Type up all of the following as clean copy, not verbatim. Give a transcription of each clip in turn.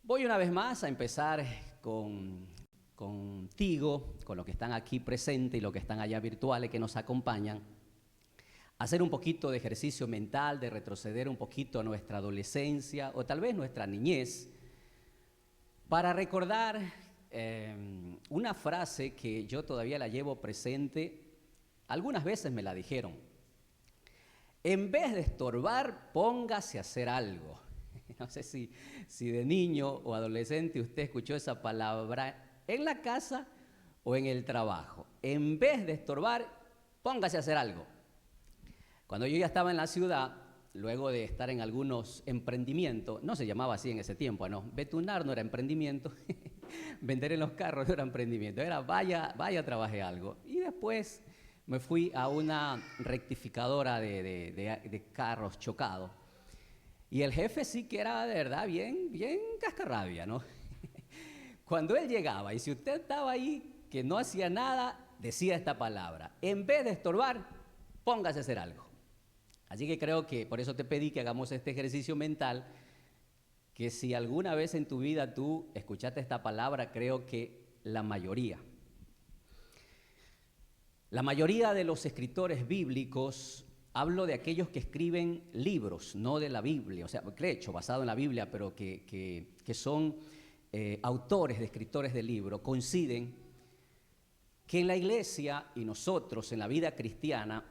Voy una vez más a empezar contigo, con los que están aquí presentes y los que están allá virtuales que nos acompañan, a hacer un poquito de ejercicio mental, de retroceder un poquito a nuestra adolescencia o tal vez nuestra niñez, para recordar una frase que yo todavía la llevo presente. Algunas veces me la dijeron: en vez de estorbar, póngase a hacer algo. No sé si de niño o adolescente usted escuchó esa palabra en la casa o en el trabajo. En vez de estorbar, póngase a hacer algo. Cuando yo ya estaba en la ciudad, luego de estar en algunos emprendimientos, no se llamaba así en ese tiempo, no, betunar no era emprendimiento, vender en los carros no era emprendimiento, era vaya, trabaje algo. Y después me fui a una rectificadora de carros chocados. Y el jefe sí que era de verdad bien cascarrabia, ¿no? Cuando él llegaba y si usted estaba ahí que no hacía nada, decía esta palabra: en vez de estorbar, póngase a hacer algo. Así que creo que por eso te pedí que hagamos este ejercicio mental, que si alguna vez en tu vida tú escuchaste esta palabra, creo que la mayoría de los escritores bíblicos, hablo de aquellos que escriben libros, no de la Biblia, o sea, de hecho, basado en la Biblia, pero que son autores de escritores de libros, coinciden que en la iglesia y nosotros en la vida cristiana,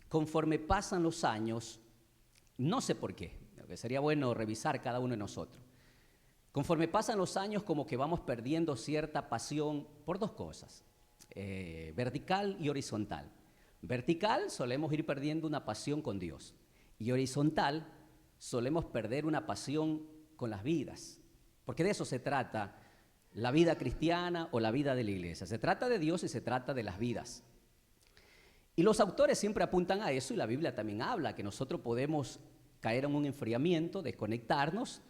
conforme pasan los años, no sé por qué, que sería bueno revisar cada uno de nosotros, conforme pasan los años como que vamos perdiendo cierta pasión por dos cosas, vertical y horizontal. Vertical, solemos ir perdiendo una pasión con Dios, y horizontal, solemos perder una pasión con las vidas, porque de eso se trata la vida cristiana o la vida de la iglesia. Se trata de Dios y se trata de las vidas. Y los autores siempre apuntan a eso, y la Biblia también habla que nosotros podemos caer en un enfriamiento, desconectarnos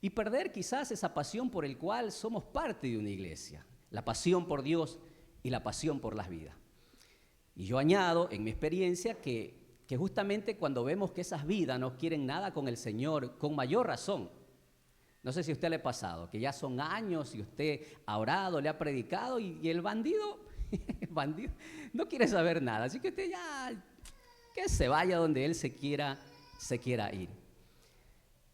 y perder quizás esa pasión por el cual somos parte de una iglesia, la pasión por Dios y la pasión por las vidas. Y yo añado en mi experiencia que justamente cuando vemos que esas vidas no quieren nada con el Señor, con mayor razón. No sé si a usted le ha pasado, que ya son años y usted ha orado, le ha predicado y el bandido no quiere saber nada. Así que usted ya, que se vaya donde él se quiera ir.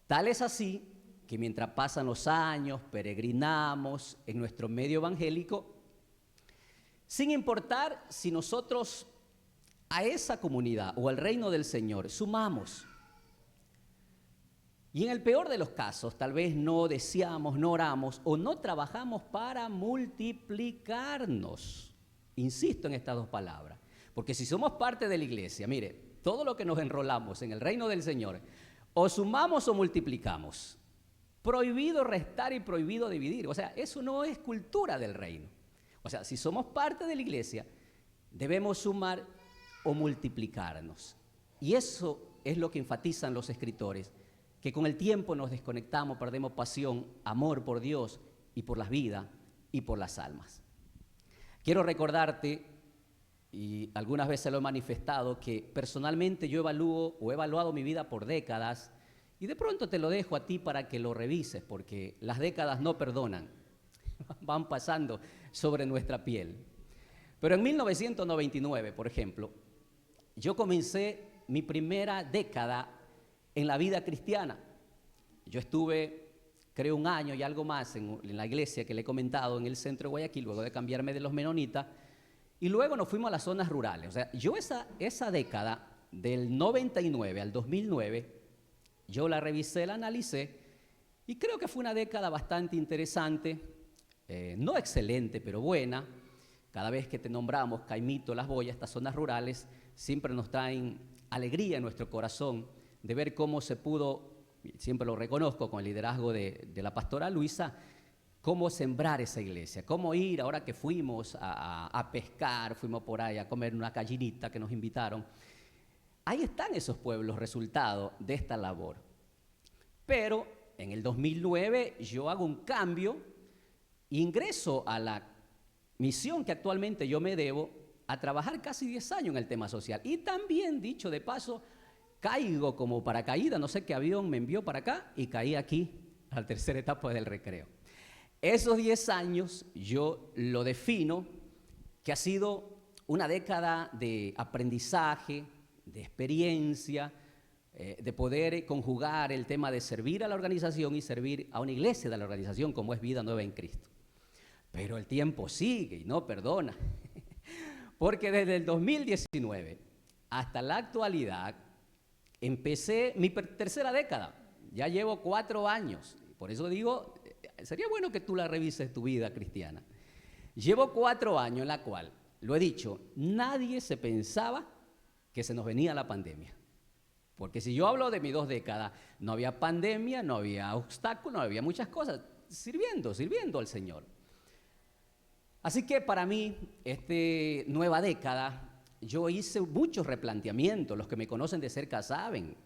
Tal es así que mientras pasan los años, peregrinamos en nuestro medio evangélico, sin importar si nosotros a esa comunidad o al reino del Señor sumamos. Y en el peor de los casos, tal vez no deseamos, no oramos o no trabajamos para multiplicarnos. Insisto en estas dos palabras, porque si somos parte de la iglesia, mire, todo lo que nos enrolamos en el reino del Señor, o sumamos o multiplicamos. Prohibido restar y prohibido dividir. O sea, eso no es cultura del reino. O sea, si somos parte de la iglesia, debemos sumar o multiplicarnos. Y eso es lo que enfatizan los escritores, que con el tiempo nos desconectamos, perdemos pasión, amor por Dios y por las vidas y por las almas. Quiero recordarte, y algunas veces lo he manifestado, que personalmente yo he evaluado mi vida por décadas, y de pronto te lo dejo a ti para que lo revises, porque las décadas no perdonan, van pasando sobre nuestra piel. Pero en 1999, por ejemplo, yo comencé mi primera década en la vida cristiana. Yo estuve, creo, un año y algo más en la iglesia que le he comentado en el centro de Guayaquil, luego de cambiarme de los menonitas, y luego nos fuimos a las zonas rurales. O sea, yo esa década, del 99 al 2009, yo la revisé, la analicé, y creo que fue una década bastante interesante, no excelente, pero buena. Cada vez que te nombramos Caimito, Las Boyas, estas zonas rurales, siempre nos traen alegría en nuestro corazón de ver cómo se pudo, siempre lo reconozco con el liderazgo de la pastora Luisa, cómo sembrar esa iglesia, cómo ir, ahora que fuimos a pescar, fuimos por ahí a comer una gallinita que nos invitaron. Ahí están esos pueblos, resultado de esta labor. Pero en el 2009 yo hago un cambio, ingreso a la misión que actualmente yo me debo, a trabajar casi 10 años en el tema social. Y también, dicho de paso, caigo como paracaídas, no sé qué avión me envió para acá y caí aquí la tercera etapa del recreo. Esos 10 años yo lo defino que ha sido una década de aprendizaje, de experiencia, de poder conjugar el tema de servir a la organización y servir a una iglesia de la organización como es Vida Nueva en Cristo. Pero el tiempo sigue y no perdona, porque desde el 2019 hasta la actualidad empecé mi tercera década, ya llevo 4 años, por eso digo, sería bueno que tú la revises tu vida cristiana. Llevo 4 años en la cual, lo he dicho, nadie se pensaba que se nos venía la pandemia. Porque si yo hablo de mis 2 décadas, no había pandemia, no había obstáculos, no había muchas cosas, sirviendo al Señor. Así que para mí, esta nueva década, yo hice muchos replanteamientos, los que me conocen de cerca saben,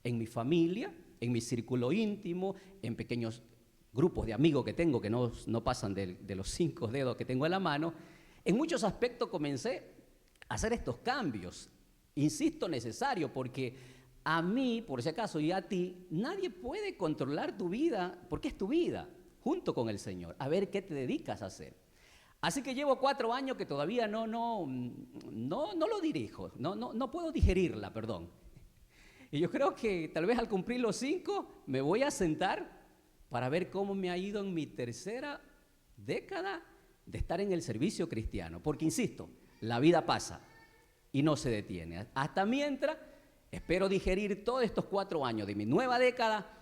en mi familia, en mi círculo íntimo, en pequeños grupos de amigos que tengo que no pasan de los 5 dedos que tengo en la mano. En muchos aspectos comencé a hacer estos cambios, insisto, necesario, porque a mí, por si acaso, y a ti, nadie puede controlar tu vida, porque es tu vida, junto con el Señor, a ver qué te dedicas a hacer. Así que llevo 4 años que todavía no lo dirijo, no puedo digerirla, perdón. Y yo creo que tal vez al cumplir los 5 me voy a sentar para ver cómo me ha ido en mi tercera década de estar en el servicio cristiano. Porque, insisto, la vida pasa y no se detiene. Hasta mientras espero digerir todos estos 4 años de mi nueva década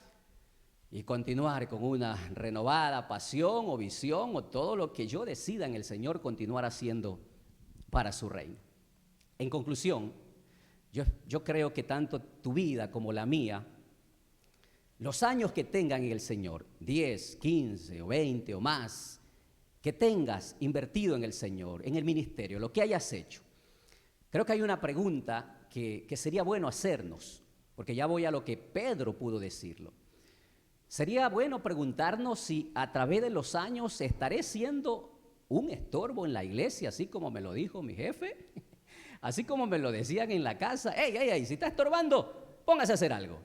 y continuar con una renovada pasión o visión o todo lo que yo decida en el Señor continuar haciendo para su reino. En conclusión, yo creo que tanto tu vida como la mía, los años que tengan en el Señor, 10, 15 o 20 o más, que tengas invertido en el Señor, en el ministerio, lo que hayas hecho, creo que hay una pregunta que sería bueno hacernos, porque ya voy a lo que Pedro pudo decirlo. Sería bueno preguntarnos si a través de los años estaré siendo un estorbo en la iglesia, así como me lo dijo mi jefe, así como me lo decían en la casa. ¡Ey, si está estorbando, póngase a hacer algo!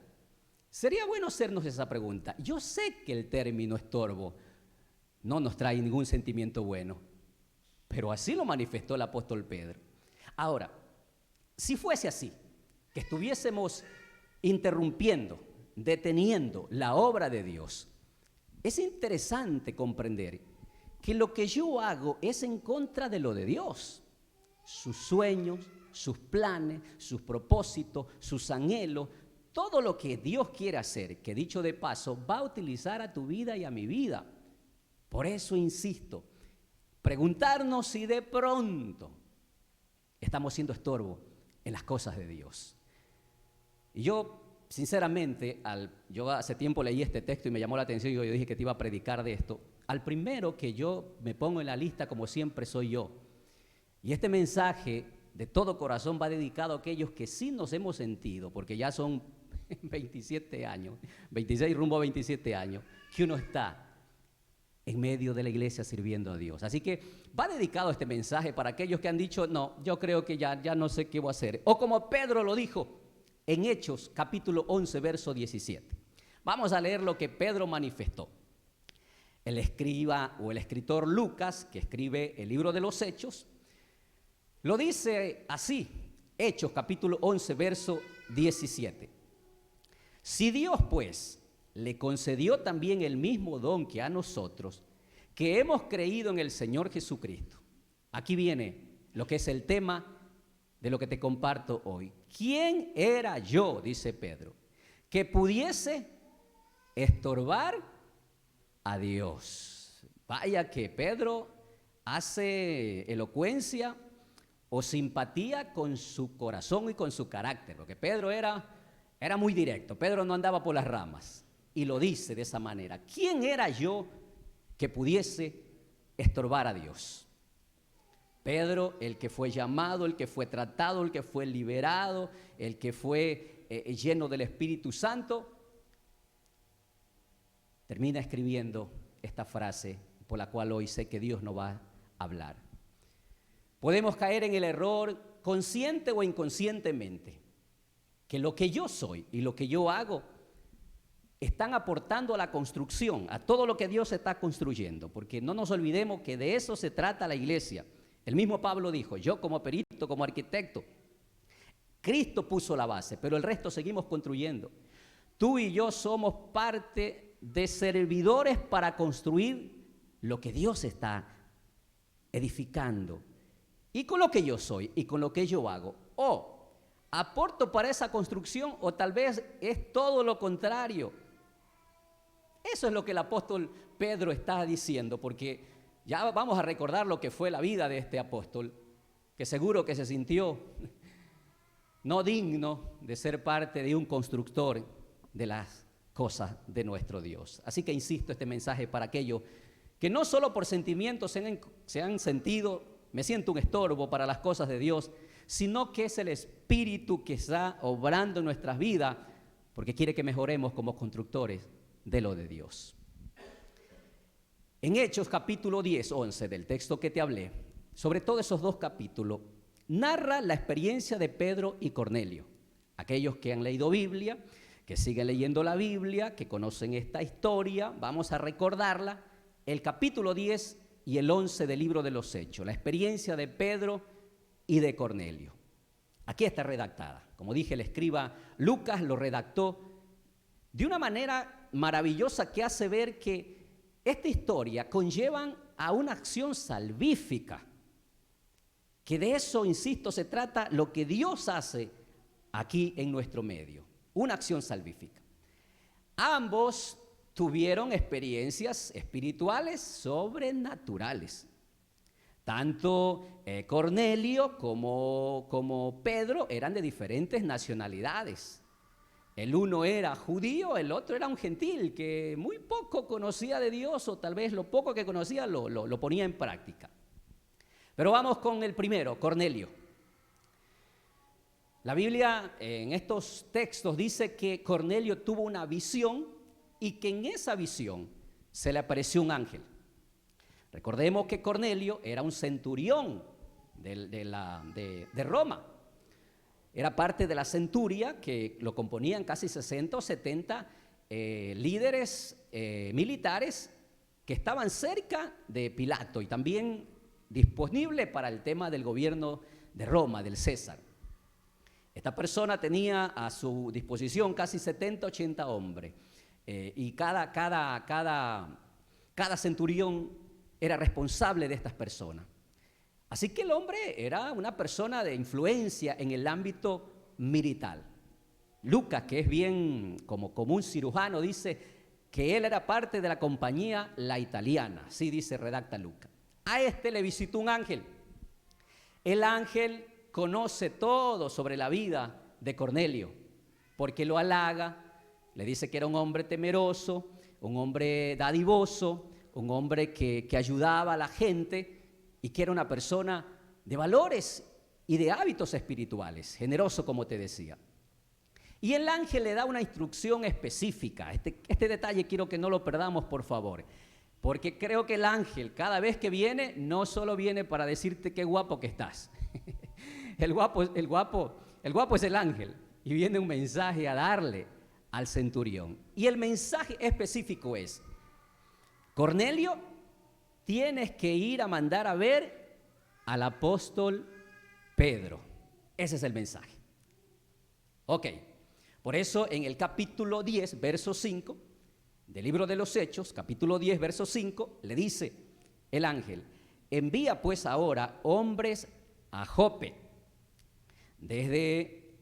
Sería bueno hacernos esa pregunta. Yo sé que el término estorbo no nos trae ningún sentimiento bueno, pero así lo manifestó el apóstol Pedro. Ahora, si fuese así, que estuviésemos interrumpiendo, deteniendo la obra de Dios, es interesante comprender que lo que yo hago es en contra de lo de Dios. Sus sueños, sus planes, sus propósitos, sus anhelos, todo lo que Dios quiere hacer, que dicho de paso, va a utilizar a tu vida y a mi vida. Por eso insisto, preguntarnos si de pronto estamos siendo estorbo en las cosas de Dios. Y yo, sinceramente, yo hace tiempo leí este texto y me llamó la atención y yo dije que te iba a predicar de esto. Al primero que yo me pongo en la lista, como siempre, soy yo. Y este mensaje de todo corazón va dedicado a aquellos que sí nos hemos sentido, porque ya son 27 años, 26 rumbo a 27 años, que uno está en medio de la iglesia sirviendo a Dios. Así que va dedicado este mensaje para aquellos que han dicho, no, yo creo que ya no sé qué voy a hacer. O como Pedro lo dijo en Hechos, capítulo 11, verso 17. Vamos a leer lo que Pedro manifestó. El escriba o el escritor Lucas, que escribe el libro de los Hechos, lo dice así, Hechos, capítulo 11, verso 17. Si Dios, pues, le concedió también el mismo don que a nosotros, que hemos creído en el Señor Jesucristo. Aquí viene lo que es el tema de lo que te comparto hoy. ¿Quién era yo, dice Pedro, que pudiese estorbar a Dios? Vaya que Pedro hace elocuencia o simpatía con su corazón y con su carácter, porque Pedro era muy directo, Pedro no andaba por las ramas. Y lo dice de esa manera. ¿Quién era yo que pudiese estorbar a Dios? Pedro, el que fue llamado, el que fue tratado, el que fue liberado, el que fue lleno del Espíritu Santo, termina escribiendo esta frase por la cual hoy sé que Dios nos va a hablar. Podemos caer en el error consciente o inconscientemente, que lo que yo soy y lo que yo hago están aportando a la construcción, a todo lo que Dios está construyendo, porque no nos olvidemos que de eso se trata la iglesia. El mismo Pablo dijo, yo como perito, como arquitecto, Cristo puso la base, pero el resto seguimos construyendo. Tú y yo somos parte de servidores para construir lo que Dios está edificando. Y con lo que yo soy y con lo que yo hago, o aporto para esa construcción o tal vez es todo lo contrario. Eso es lo que el apóstol Pedro está diciendo, porque ya vamos a recordar lo que fue la vida de este apóstol, que seguro que se sintió no digno de ser parte de un constructor de las cosas de nuestro Dios. Así que insisto, este mensaje para aquellos que no solo por sentimientos se han sentido, me siento un estorbo para las cosas de Dios, sino que es el Espíritu que está obrando en nuestras vidas, porque quiere que mejoremos como constructores de lo de Dios. En Hechos capítulo 10, 11 del texto que te hablé, sobre todo esos dos capítulos, narra la experiencia de Pedro y Cornelio. Aquellos que han leído Biblia, que siguen leyendo la Biblia, que conocen esta historia, vamos a recordarla, el capítulo 10 y el 11 del libro de los Hechos, la experiencia de Pedro y de Cornelio. Aquí está redactada. Como dije, el escriba Lucas lo redactó de una manera maravillosa que hace ver que esta historia conlleva a una acción salvífica, que de eso, insisto, se trata lo que Dios hace aquí en nuestro medio, una acción salvífica. Ambos tuvieron experiencias espirituales sobrenaturales. Tanto Cornelio como Pedro eran de diferentes nacionalidades. El uno era judío, el otro era un gentil que muy poco conocía de Dios, o tal vez lo poco que conocía lo ponía en práctica. Pero vamos con el primero, Cornelio. La Biblia en estos textos dice que Cornelio tuvo una visión y que en esa visión se le apareció un ángel. Recordemos que Cornelio era un centurión de Roma. Era parte de la centuria que lo componían casi 60 o 70 líderes militares que estaban cerca de Pilato y también disponible para el tema del gobierno de Roma, del César. Esta persona tenía a su disposición casi 70, 80 hombres y cada centurión era responsable de estas personas. Así que el hombre era una persona de influencia en el ámbito militar. Lucas, que es bien como un cirujano, dice que él era parte de la compañía La Italiana. Así dice, redacta Lucas. A este le visitó un ángel. El ángel conoce todo sobre la vida de Cornelio, porque lo halaga, le dice que era un hombre temeroso, un hombre dadivoso, un hombre que ayudaba a la gente y que era una persona de valores y de hábitos espirituales, generoso como te decía. Y el ángel le da una instrucción específica. Este detalle quiero que no lo perdamos, por favor, porque creo que el ángel cada vez que viene no solo viene para decirte qué guapo que estás. El guapo es el ángel y viene un mensaje a darle al centurión. Y el mensaje específico es: Cornelio, tienes que ir a mandar a ver al apóstol Pedro. Ese es el mensaje. Ok, por eso en el capítulo 10, verso 5 del libro de los Hechos, capítulo 10, verso 5, le dice el ángel: envía pues ahora hombres a Jope, desde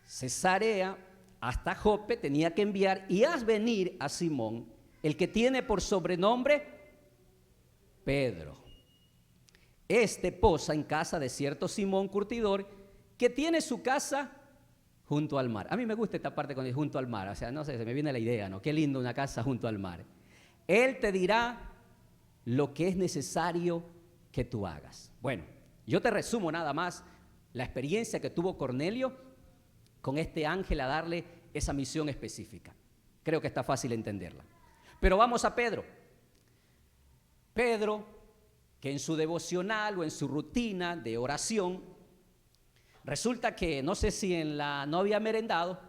Cesarea hasta Jope tenía que enviar, y haz venir a Simón, el que tiene por sobrenombre Pedro. Este posa en casa de cierto Simón curtidor, que tiene su casa junto al mar. A mí me gusta esta parte cuando dice junto al mar, o sea, no sé, se me viene la idea, ¿no? Qué lindo una casa junto al mar. Él te dirá lo que es necesario que tú hagas. Bueno, yo te resumo nada más la experiencia que tuvo Cornelio con este ángel a darle esa misión específica. Creo que está fácil entenderla. Pero vamos a Pedro. Pedro, que en su devocional o en su rutina de oración, resulta que, no sé si no había merendado,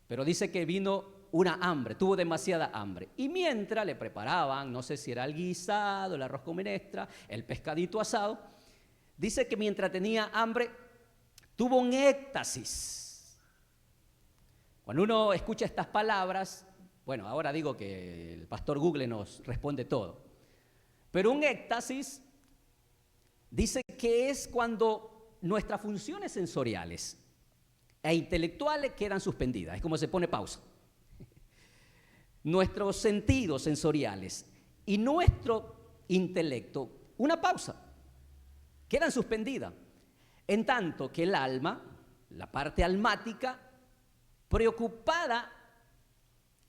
pero dice que vino una hambre, tuvo demasiada hambre. Y mientras le preparaban, no sé si era el guisado, el arroz con menestra, el pescadito asado, dice que mientras tenía hambre, tuvo un éxtasis. Cuando uno escucha estas palabras, bueno, ahora digo que el pastor Google nos responde todo. Pero un éxtasis dice que es cuando nuestras funciones sensoriales e intelectuales quedan suspendidas, es como se pone pausa. Nuestros sentidos sensoriales y nuestro intelecto, una pausa, quedan suspendidas. En tanto que el alma, la parte almática, preocupada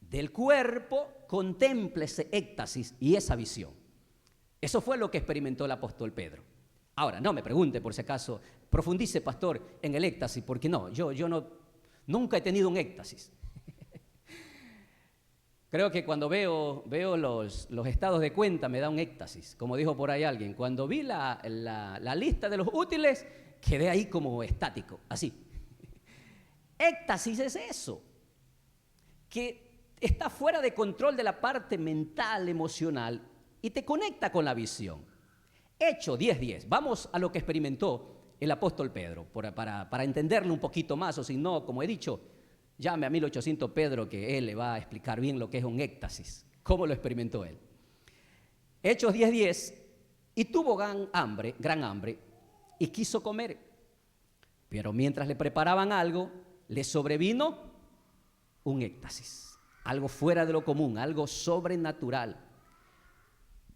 del cuerpo, contempla ese éxtasis y esa visión. Eso fue lo que experimentó el apóstol Pedro. Ahora, no me pregunte por si acaso, profundice, pastor, en el éxtasis, porque no, yo nunca he tenido un éxtasis. Creo que cuando veo los estados de cuenta me da un éxtasis, como dijo por ahí alguien. Cuando vi la lista de los útiles, quedé ahí como estático, así. Éxtasis es eso, que está fuera de control de la parte mental, emocional, y te conecta con la visión. Hechos 10:10. Vamos a lo que experimentó el apóstol Pedro, para entenderlo un poquito más, o si no, como he dicho, llame a 1800 Pedro, que él le va a explicar bien lo que es un éxtasis, cómo lo experimentó él. Hechos 10:10. Y tuvo gran hambre, y quiso comer. Pero mientras le preparaban algo, le sobrevino un éxtasis, algo fuera de lo común, algo sobrenatural.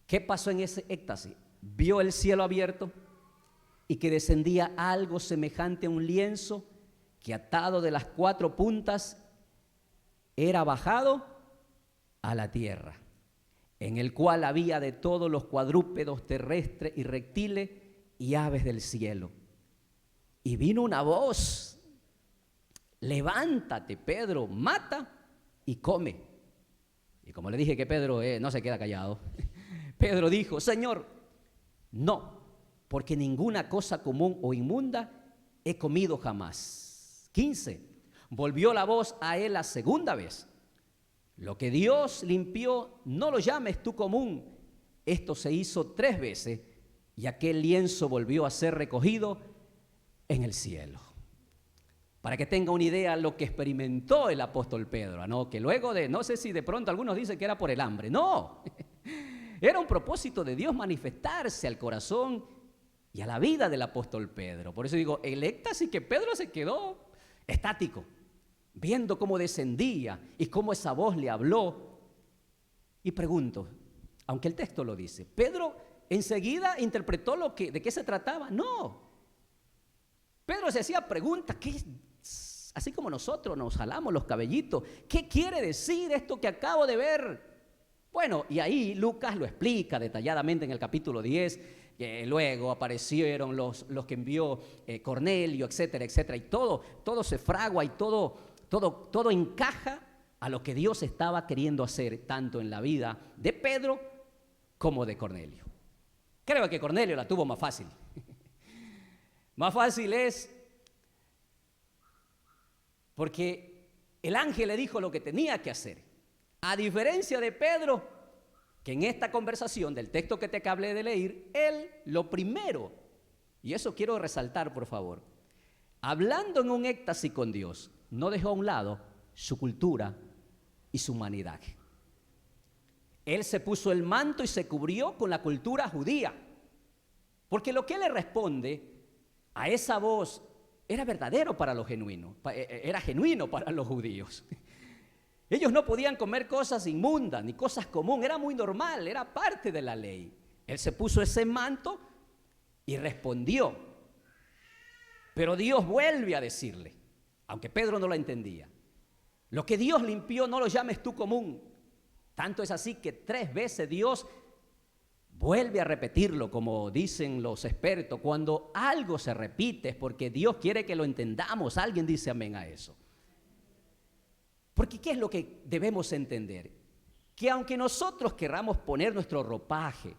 ¿Qué pasó en ese éxtasis? Vio el cielo abierto y que descendía algo semejante a un lienzo que atado de las 4 puntas era bajado a la tierra, en el cual había de todos los cuadrúpedos terrestres y reptiles y aves del cielo. Y vino una voz: levántate, Pedro, mata y come. Y como le dije que Pedro no se queda callado, Pedro dijo: Señor, no, porque ninguna cosa común o inmunda he comido jamás. 15. Volvió la voz a él la segunda vez: lo que Dios limpió, no lo llames tú común. Esto se hizo 3 veces y aquel lienzo volvió a ser recogido en el cielo. Para que tenga una idea lo que experimentó el apóstol Pedro, ¿no? Que luego no sé si de pronto algunos dicen que era por el hambre. No, era un propósito de Dios manifestarse al corazón y a la vida del apóstol Pedro. Por eso digo, el éxtasis, que Pedro se quedó estático, viendo cómo descendía y cómo esa voz le habló. Y pregunto, aunque el texto lo dice, ¿Pedro enseguida interpretó de qué se trataba? No. Pedro se hacía preguntas, así como nosotros nos jalamos los cabellitos. ¿Qué quiere decir esto que acabo de ver? Bueno, y ahí Lucas lo explica detalladamente en el capítulo 10, que luego aparecieron los que envió Cornelio, etcétera, etcétera, y todo se fragua y todo encaja a lo que Dios estaba queriendo hacer, tanto en la vida de Pedro como de Cornelio. Creo que Cornelio la tuvo más fácil. Más fácil es porque el ángel le dijo lo que tenía que hacer. A diferencia de Pedro, que en esta conversación del texto que te acabé de leer, él lo primero, y eso quiero resaltar por favor, hablando en un éxtasis con Dios, no dejó a un lado su cultura y su humanidad. Él se puso el manto y se cubrió con la cultura judía, porque lo que él le responde a esa voz era verdadero para los genuinos, era genuino para los judíos. Ellos no podían comer cosas inmundas ni cosas comunes, era muy normal, era parte de la ley. Él se puso ese manto y respondió. Pero Dios vuelve a decirle, aunque Pedro no lo entendía, lo que Dios limpió no lo llames tú común. Tanto es así que 3 veces Dios vuelve a repetirlo, como dicen los expertos. Cuando algo se repite es porque Dios quiere que lo entendamos. Alguien dice amén a eso. Porque ¿qué es lo que debemos entender? Que aunque nosotros querramos poner nuestro ropaje,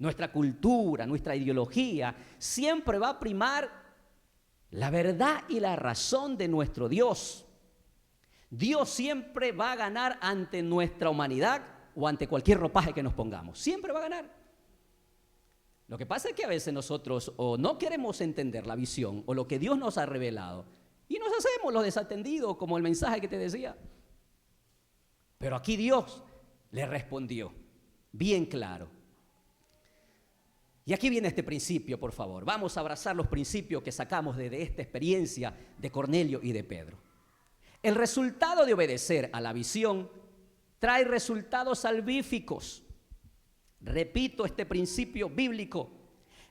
nuestra cultura, nuestra ideología, siempre va a primar la verdad y la razón de nuestro Dios. Dios siempre va a ganar ante nuestra humanidad o ante cualquier ropaje que nos pongamos. Siempre va a ganar. Lo que pasa es que a veces nosotros o no queremos entender la visión o lo que Dios nos ha revelado y nos hacemos los desatendidos, como el mensaje que te decía. Pero aquí Dios le respondió bien claro. Y aquí viene este principio, por favor. Vamos a abrazar los principios que sacamos de esta experiencia de Cornelio y de Pedro. El resultado de obedecer a la visión trae resultados salvíficos. Repito este principio bíblico.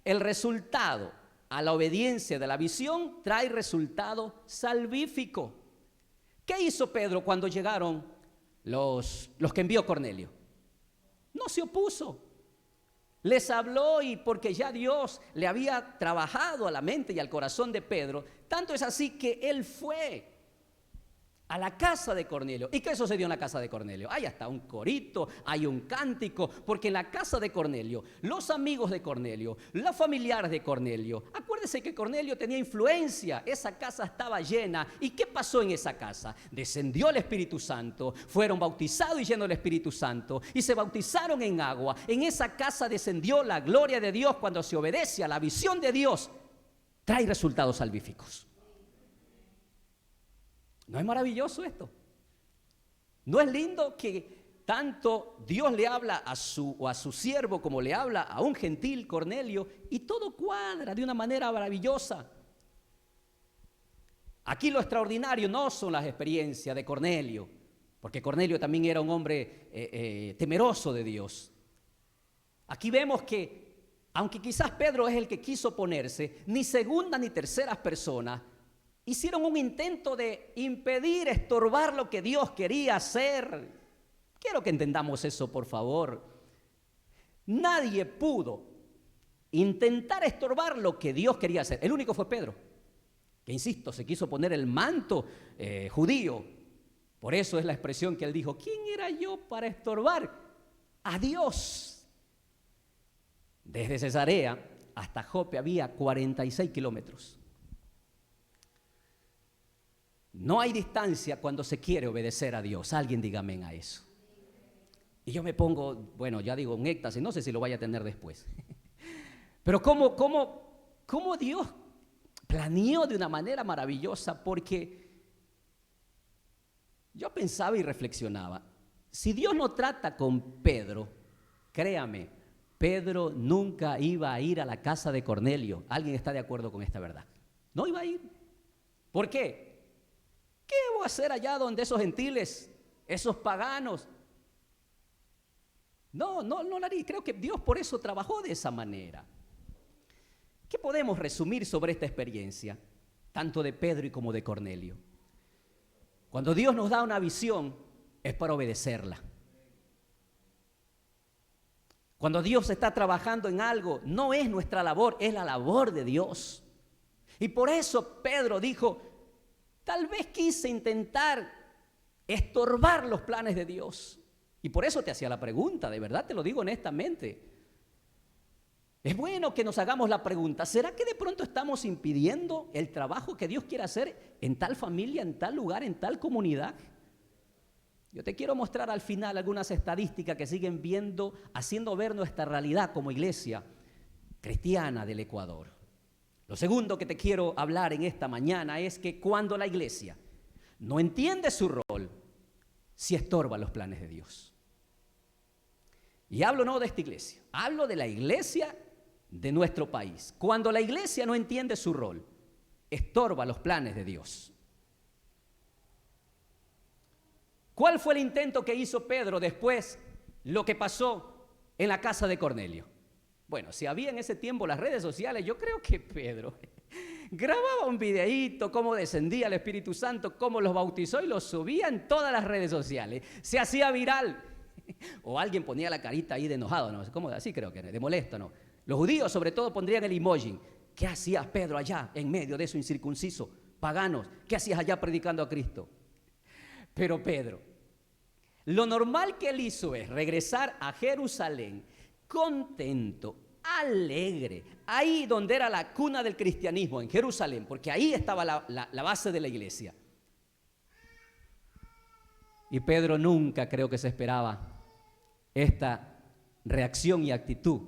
El resultado a la obediencia de la visión trae resultado salvífico. ¿Qué hizo Pedro cuando llegaron los que envió Cornelio? No se opuso. Les habló y porque ya Dios le había trabajado a la mente y al corazón de Pedro, tanto es así que él fue a la casa de Cornelio. ¿Y qué sucedió en la casa de Cornelio? Hay hasta un corito, hay un cántico, porque en la casa de Cornelio, los amigos de Cornelio, los familiares de Cornelio, acuérdese que Cornelio tenía influencia, esa casa estaba llena. ¿Y qué pasó en esa casa? Descendió el Espíritu Santo, fueron bautizados y llenos del Espíritu Santo, y se bautizaron en agua. En esa casa descendió la gloria de Dios. Cuando se obedece a la visión de Dios, trae resultados salvíficos. ¿No es maravilloso esto? ¿No es lindo que tanto Dios le habla a su siervo como le habla a un gentil Cornelio y todo cuadra de una manera maravillosa? Aquí lo extraordinario no son las experiencias de Cornelio, porque Cornelio también era un hombre temeroso de Dios. Aquí vemos que, aunque quizás Pedro es el que quiso oponerse, ni segunda ni terceras personas hicieron un intento de impedir, estorbar lo que Dios quería hacer. Quiero que entendamos eso, por favor. Nadie pudo intentar estorbar lo que Dios quería hacer. El único fue Pedro, que insisto, se quiso poner el manto judío. Por eso es la expresión que él dijo: ¿quién era yo para estorbar a Dios? Desde Cesarea hasta Jope había 46 kilómetros. No hay distancia cuando se quiere obedecer a Dios. Alguien diga amén a eso. Y yo me pongo, bueno, ya digo, un éxtasis, no sé si lo vaya a tener después. Pero cómo Dios planeó de una manera maravillosa, porque yo pensaba y reflexionaba, si Dios no trata con Pedro, créame, Pedro nunca iba a ir a la casa de Cornelio. ¿Alguien está de acuerdo con esta verdad? No iba a ir. ¿Por qué? ¿Qué voy a hacer allá donde esos gentiles, esos paganos? No lo haría. Creo que Dios por eso trabajó de esa manera. ¿Qué podemos resumir sobre esta experiencia, tanto de Pedro y como de Cornelio? Cuando Dios nos da una visión, es para obedecerla. Cuando Dios está trabajando en algo, no es nuestra labor, es la labor de Dios. Y por eso Pedro dijo: tal vez quise intentar estorbar los planes de Dios. Y por eso te hacía la pregunta, de verdad te lo digo honestamente. Es bueno que nos hagamos la pregunta: ¿será que de pronto estamos impidiendo el trabajo que Dios quiere hacer en tal familia, en tal lugar, en tal comunidad? Yo te quiero mostrar al final algunas estadísticas que siguen haciendo ver nuestra realidad como iglesia cristiana del Ecuador. Lo segundo que te quiero hablar en esta mañana es que cuando la iglesia no entiende su rol, se estorba los planes de Dios. Y hablo no de esta iglesia, hablo de la iglesia de nuestro país. Cuando la iglesia no entiende su rol, estorba los planes de Dios. ¿Cuál fue el intento que hizo Pedro después lo que pasó en la casa de Cornelio? Bueno, si había en ese tiempo las redes sociales, yo creo que Pedro grababa un videíto, cómo descendía el Espíritu Santo, cómo los bautizó y los subía en todas las redes sociales. Se hacía viral. O alguien ponía la carita ahí de enojado, ¿no? ¿Cómo? Así creo que, de molesto, ¿no? Los judíos sobre todo pondrían el emoji. ¿Qué hacías, Pedro, allá en medio de esos incircuncisos, paganos? ¿Qué hacías allá predicando a Cristo? Pero Pedro, lo normal que él hizo es regresar a Jerusalén contento, alegre, ahí donde era la cuna del cristianismo, en Jerusalén, porque ahí estaba la base de la iglesia. Y Pedro nunca creo que se esperaba esta reacción y actitud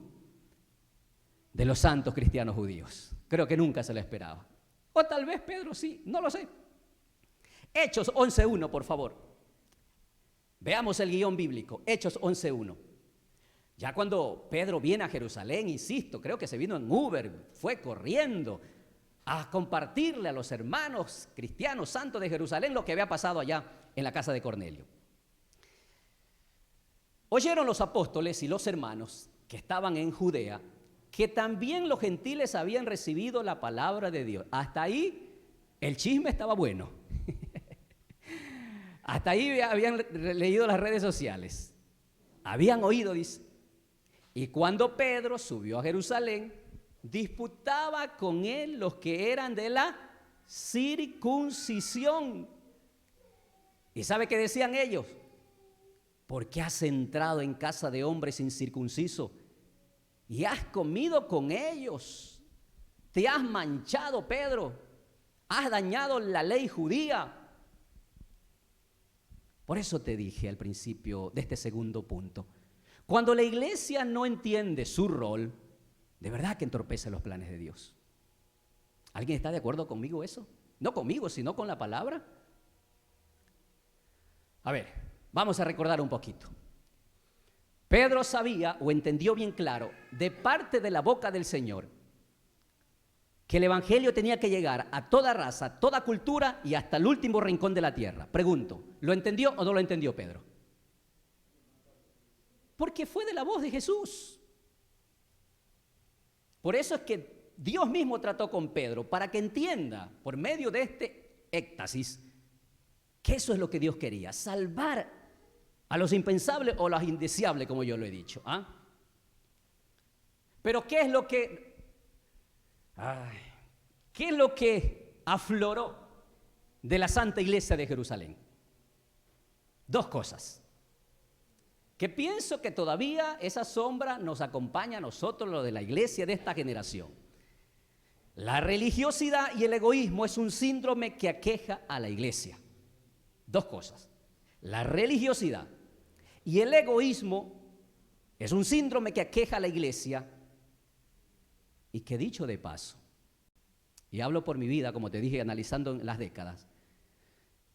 de los santos cristianos judíos. Creo que nunca se la esperaba. O tal vez Pedro sí, no lo sé. Hechos 11.1, por favor. Veamos el guión bíblico. Hechos 11.1. Ya cuando Pedro viene a Jerusalén, insisto, creo que se vino en Uber, fue corriendo a compartirle a los hermanos cristianos santos de Jerusalén lo que había pasado allá en la casa de Cornelio. Oyeron los apóstoles y los hermanos que estaban en Judea que también los gentiles habían recibido la palabra de Dios. Hasta ahí el chisme estaba bueno. Hasta ahí habían leído las redes sociales. Habían oído, dice. Y cuando Pedro subió a Jerusalén, disputaba con él los que eran de la circuncisión. ¿Y sabe qué decían ellos? ¿Por qué has entrado en casa de hombres incircuncisos y has comido con ellos? Te has manchado, Pedro. Has dañado la ley judía. Por eso te dije al principio de este segundo punto, cuando la iglesia no entiende su rol, de verdad que entorpece los planes de Dios. ¿Alguien está de acuerdo conmigo eso? No conmigo, sino con la palabra. A ver, vamos a recordar un poquito. Pedro sabía o entendió bien claro de parte de la boca del Señor que el evangelio tenía que llegar a toda raza, toda cultura y hasta el último rincón de la tierra. Pregunto, ¿lo entendió o no lo entendió Pedro? Porque fue de la voz de Jesús. Por eso es que Dios mismo trató con Pedro para que entienda por medio de este éxtasis que eso es lo que Dios quería, salvar a los impensables o a los indeseables, como yo lo he dicho. Pero ¿qué es lo que afloró de la Santa Iglesia de Jerusalén? Dos cosas. Que pienso que todavía esa sombra nos acompaña a nosotros, lo de la iglesia de esta generación. La religiosidad y el egoísmo es un síndrome que aqueja a la iglesia. Dos cosas. La religiosidad y el egoísmo es un síndrome que aqueja a la iglesia y que, dicho de paso, y hablo por mi vida, como te dije, analizando las décadas,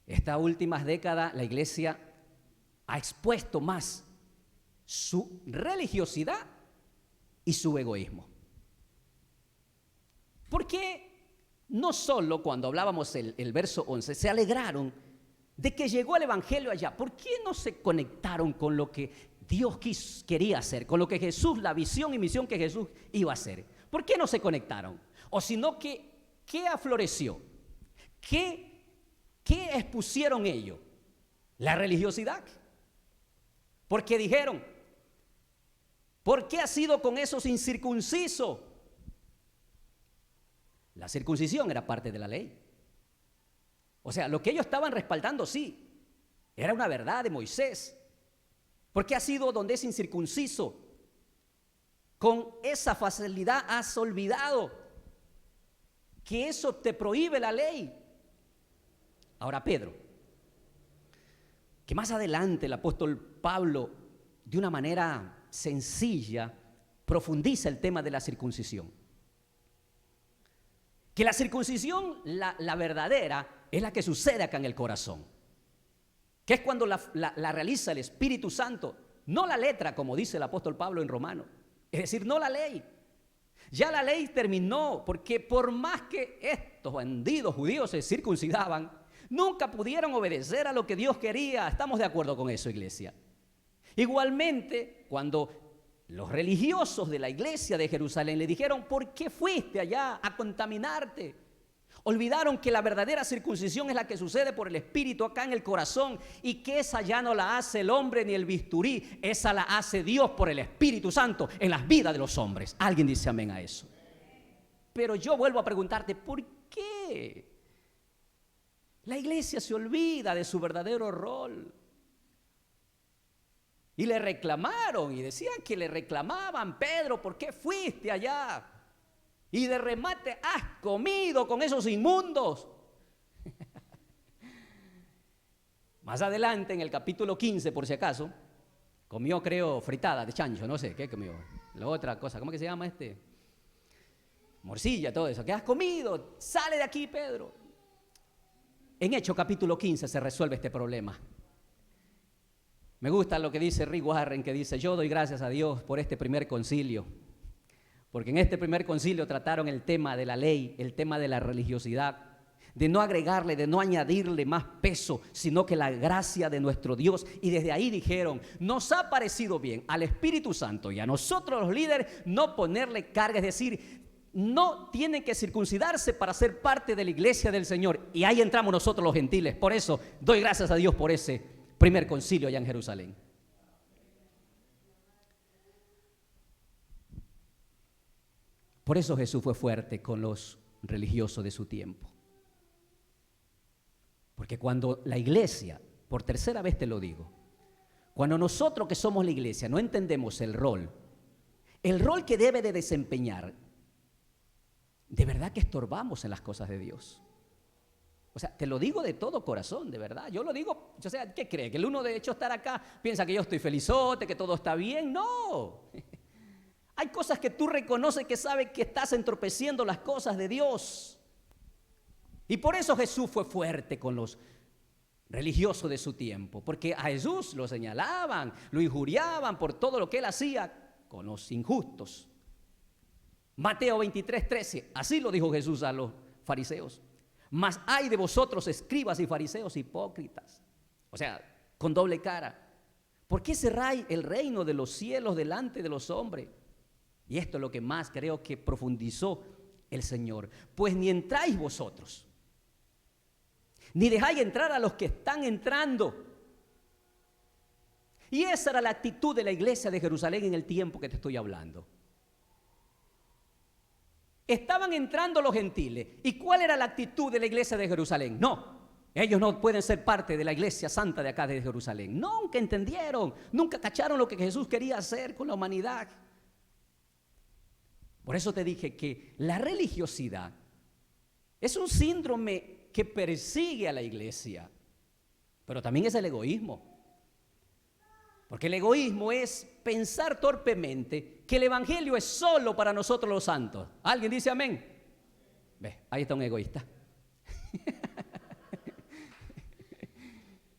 estas últimas décadas la iglesia ha expuesto más su religiosidad y su egoísmo. Porque no solo cuando hablábamos el verso 11 se alegraron de que llegó el evangelio allá, ¿por qué no se conectaron con lo que Dios quería hacer, con lo que Jesús, la visión y misión que Jesús iba a hacer? ¿Por qué no se conectaron? O sino que, ¿qué afloreció? ¿Qué expusieron ellos? La religiosidad. Porque dijeron, ¿por qué has ido con esos incircuncisos? La circuncisión era parte de la ley. O sea, lo que ellos estaban respaldando, sí, era una verdad de Moisés. ¿Por qué has ido donde es incircunciso? Con esa facilidad has olvidado que eso te prohíbe la ley. Ahora Pedro, que más adelante el apóstol Pablo, de una manera sencilla, profundiza el tema de la circuncisión. Que la circuncisión, la verdadera, es la que sucede acá en el corazón. Que es cuando la realiza el Espíritu Santo, no la letra, como dice el apóstol Pablo en Romanos. Es decir, no la ley. Ya la ley terminó, porque por más que estos bandidos judíos se circuncidaban, nunca pudieron obedecer a lo que Dios quería. ¿Estamos de acuerdo con eso, iglesia? Igualmente, cuando los religiosos de la iglesia de Jerusalén le dijeron, ¿por qué fuiste allá a contaminarte? Olvidaron que la verdadera circuncisión es la que sucede por el Espíritu acá en el corazón, y que esa ya no la hace el hombre ni el bisturí, esa la hace Dios por el Espíritu Santo en las vidas de los hombres. ¿Alguien dice amén a eso? Pero yo vuelvo a preguntarte, ¿por qué la iglesia se olvida de su verdadero rol? Y le reclamaron, y decían que le reclamaban, Pedro, ¿por qué fuiste allá? Y de remate has comido con esos inmundos. Más adelante, en el capítulo 15, por si acaso, comió, creo, fritada de chancho, no sé, ¿qué comió? La otra cosa, ¿cómo que se llama este? Morcilla, todo eso. ¿Qué has comido? Sale de aquí, Pedro. En Hechos capítulo 15 se resuelve este problema. Me gusta lo que dice Rick Warren, que dice: yo doy gracias a Dios por este primer concilio, porque en este primer concilio trataron el tema de la ley, el tema de la religiosidad, de no agregarle, de no añadirle más peso, sino que la gracia de nuestro Dios. Y desde ahí dijeron: nos ha parecido bien al Espíritu Santo y a nosotros los líderes no ponerle carga, es decir, no tienen que circuncidarse para ser parte de la iglesia del Señor. Y ahí entramos nosotros los gentiles. Por eso doy gracias a Dios por ese primer concilio allá en Jerusalén. Por eso Jesús fue fuerte con los religiosos de su tiempo. Porque cuando la iglesia, por tercera vez te lo digo, cuando nosotros que somos la iglesia no entendemos el rol que debe de desempeñar, de verdad que estorbamos en las cosas de Dios. O sea, te lo digo de todo corazón, de verdad. Yo lo digo, o sea, ¿qué cree? Que el uno de hecho estar acá piensa que yo estoy felizote, que todo está bien. No. Hay cosas que tú reconoces, que sabes que estás entorpeciendo las cosas de Dios. Y por eso Jesús fue fuerte con los religiosos de su tiempo, porque a Jesús lo señalaban, lo injuriaban por todo lo que él hacía con los injustos. Mateo 23:13, así lo dijo Jesús a los fariseos: mas hay de vosotros, escribas y fariseos hipócritas. O sea, con doble cara. ¿Por qué cerráis el reino de los cielos delante de los hombres? Y esto es lo que más creo que profundizó el Señor. Pues ni entráis vosotros, ni dejáis entrar a los que están entrando. Y esa era la actitud de la iglesia de Jerusalén en el tiempo que te estoy hablando. Estaban entrando los gentiles. ¿Y cuál era la actitud de la iglesia de Jerusalén? No, ellos no pueden ser parte de la iglesia santa de acá de Jerusalén. Nunca entendieron, nunca cacharon lo que Jesús quería hacer con la humanidad. Por eso te dije que la religiosidad es un síndrome que persigue a la iglesia, pero también es el egoísmo. Porque el egoísmo es pensar torpemente que el evangelio es solo para nosotros los santos. ¿Alguien dice amén? Ve, ahí está un egoísta.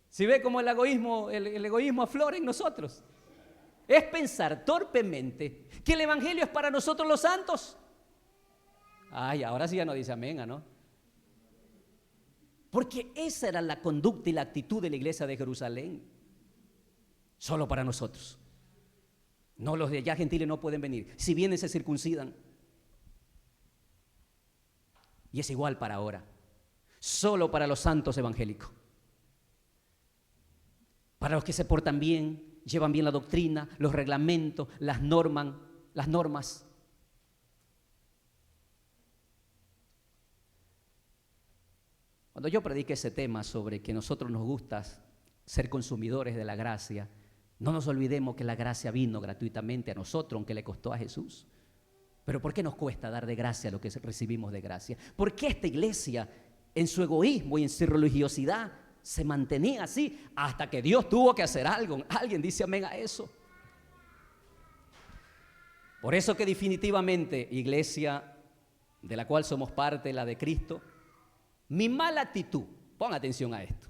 ¿Sí ve cómo el egoísmo aflora en nosotros? Es pensar torpemente que el evangelio es para nosotros los santos. Ay, ahora sí ya no dice amén, ¿no? Porque esa era la conducta y la actitud de la iglesia de Jerusalén. Solo para nosotros. No, los de allá gentiles no pueden venir. Si vienen se circuncidan. Y es igual para ahora. Solo para los santos evangélicos. Para los que se portan bien, llevan bien la doctrina, los reglamentos, las normas. Cuando yo prediqué ese tema sobre que nosotros nos gusta ser consumidores de la gracia, no nos olvidemos que la gracia vino gratuitamente a nosotros, aunque le costó a Jesús. Pero ¿por qué nos cuesta dar de gracia lo que recibimos de gracia? ¿Por qué esta iglesia, en su egoísmo y en su religiosidad, se mantenía así hasta que Dios tuvo que hacer algo? ¿Alguien dice amén a eso? Por eso que definitivamente, iglesia de la cual somos parte, la de Cristo, mi mala actitud, pon atención a esto,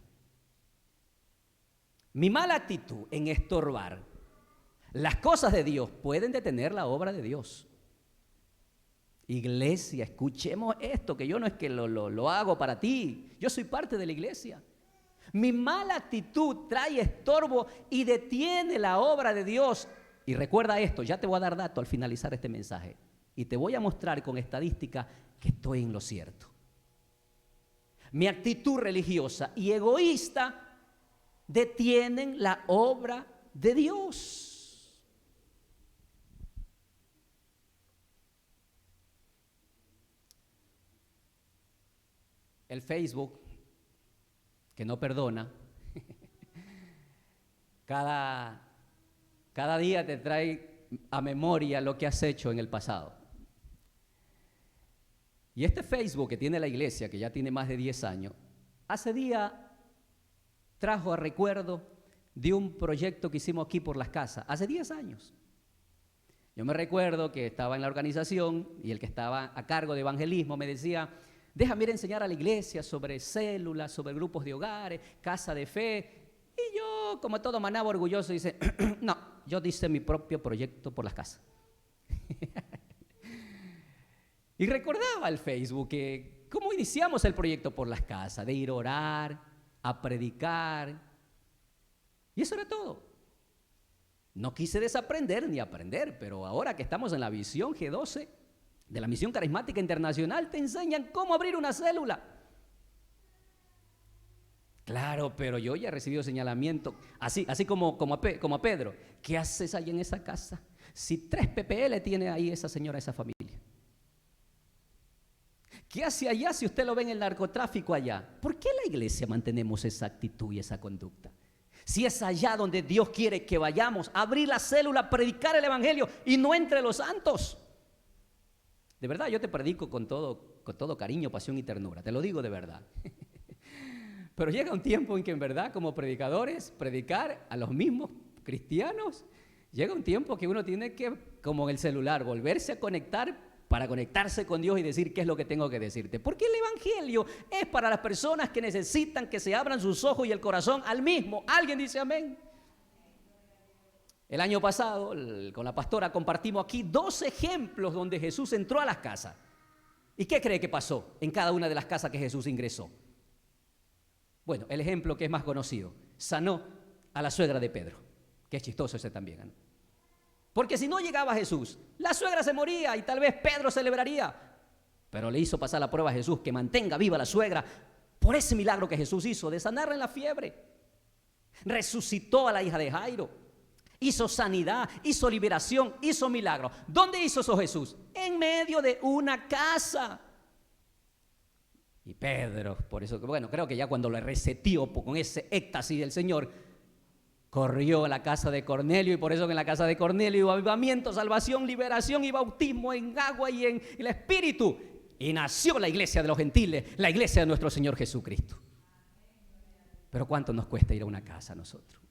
mi mala actitud en estorbar las cosas de Dios pueden detener la obra de Dios. Iglesia, escuchemos esto, que yo no es que lo hago para ti, yo soy parte de la iglesia. Mi mala actitud trae estorbo y detiene la obra de Dios. Y recuerda esto, ya te voy a dar dato al finalizar este mensaje y te voy a mostrar con estadística que estoy en lo cierto. Mi actitud religiosa y egoísta detienen la obra de Dios. El Facebook, que no perdona, cada día te trae a memoria lo que has hecho en el pasado. Y este Facebook que tiene la iglesia, que ya tiene más de 10 años, hace día trajo a recuerdo de un proyecto que hicimos aquí por las casas, hace 10 años. Yo me recuerdo que estaba en la organización y el que estaba a cargo de evangelismo me decía, déjame ir a enseñar a la iglesia sobre células, sobre grupos de hogares, casa de fe. Y yo, como todo manaba orgulloso, dice, no, yo hice mi propio proyecto por las casas. Y recordaba el Facebook que cómo iniciamos el proyecto por las casas, de ir a orar, a predicar. Y eso era todo. No quise desaprender ni aprender, pero ahora que estamos en la visión G12 de la Misión Carismática Internacional, te enseñan cómo abrir una célula. Claro, pero yo ya he recibido señalamiento, así como a Pedro. ¿Qué haces ahí en esa casa? Si 3 PPL tiene ahí esa señora, esa familia. ¿Qué hace allá si usted lo ve en el narcotráfico allá? ¿Por qué la iglesia mantenemos esa actitud y esa conducta? Si es allá donde Dios quiere que vayamos, a abrir la célula, predicar el evangelio y no entre los santos. De verdad, yo te predico con todo cariño, pasión y ternura, te lo digo de verdad. Pero llega un tiempo en que en verdad como predicadores, predicar a los mismos cristianos, llega un tiempo que uno tiene que, como en el celular, volverse a conectar para conectarse con Dios y decir qué es lo que tengo que decirte. Porque el evangelio es para las personas que necesitan que se abran sus ojos y el corazón al mismo. ¿Alguien dice amén? El año pasado, con la pastora, compartimos aquí 2 ejemplos donde Jesús entró a las casas. ¿Y qué cree que pasó en cada una de las casas que Jesús ingresó? Bueno, el ejemplo que es más conocido, sanó a la suegra de Pedro, que es chistoso ese también, ¿no? Porque si no llegaba Jesús, la suegra se moría y tal vez Pedro celebraría. Pero le hizo pasar la prueba a Jesús que mantenga viva a la suegra por ese milagro que Jesús hizo de sanarla en la fiebre. Resucitó a la hija de Jairo. Hizo sanidad, hizo liberación, hizo milagro. ¿Dónde hizo eso Jesús? En medio de una casa. Y Pedro, por eso, bueno, creo que ya cuando le reseteó con ese éxtasis del Señor, corrió a la casa de Cornelio, y por eso que en la casa de Cornelio hubo avivamiento, salvación, liberación y bautismo en agua y en el Espíritu. Y nació la iglesia de los gentiles, la iglesia de nuestro Señor Jesucristo. Pero ¿cuánto nos cuesta ir a una casa a nosotros?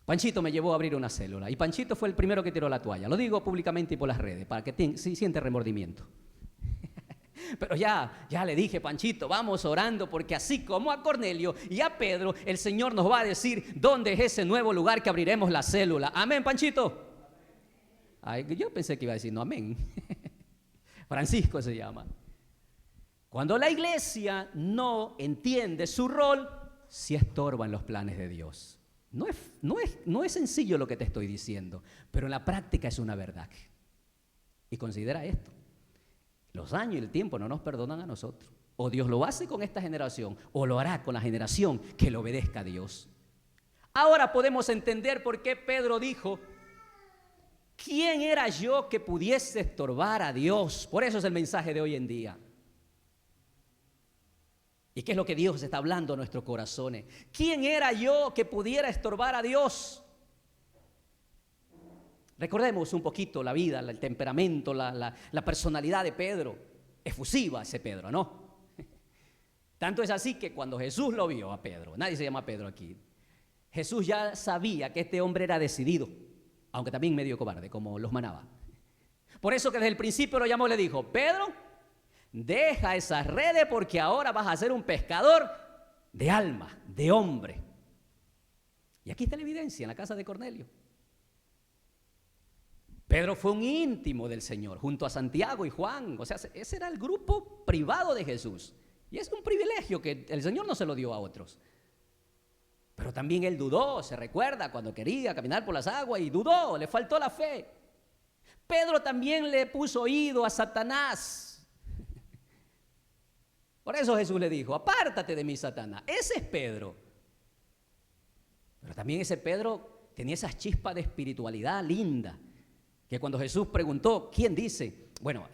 Panchito me llevó a abrir una célula y Panchito fue el primero que tiró la toalla. Lo digo públicamente y por las redes para que siente remordimiento. Pero ya le dije, Panchito, vamos orando porque así como a Cornelio y a Pedro, el Señor nos va a decir dónde es ese nuevo lugar que abriremos la célula. Amén, Panchito. Ay, yo pensé que iba a decir no, amén. Francisco se llama. Cuando la iglesia no entiende su rol, sí estorba en los planes de Dios. No es sencillo lo que te estoy diciendo, pero en la práctica es una verdad. Y considera esto. Los años y el tiempo no nos perdonan a nosotros. O Dios lo hace con esta generación, o lo hará con la generación que le obedezca a Dios. Ahora podemos entender por qué Pedro dijo, ¿quién era yo que pudiese estorbar a Dios? Por eso es el mensaje de hoy en día. ¿Y qué es lo que Dios está hablando a nuestros corazones? ¿Quién era yo que pudiera estorbar a Dios? Recordemos un poquito la vida, el temperamento, la personalidad de Pedro. Efusiva ese Pedro, ¿no? Tanto es así que cuando Jesús lo vio a Pedro, nadie se llama Pedro aquí, Jesús ya sabía que este hombre era decidido, aunque también medio cobarde, como los manaba. Por eso que desde el principio lo llamó y le dijo, Pedro, deja esas redes porque ahora vas a ser un pescador de alma, de hombre. Y aquí está la evidencia en la casa de Cornelio. Pedro fue un íntimo del Señor, junto a Santiago y Juan. O sea, ese era el grupo privado de Jesús. Y es un privilegio que el Señor no se lo dio a otros. Pero también él dudó, se recuerda, cuando quería caminar por las aguas y dudó, le faltó la fe. Pedro también le puso oído a Satanás. Por eso Jesús le dijo, apártate de mí, Satanás. Ese es Pedro. Pero también ese Pedro tenía esas chispas de espiritualidad linda. Que cuando Jesús preguntó, ¿quién dice? Bueno,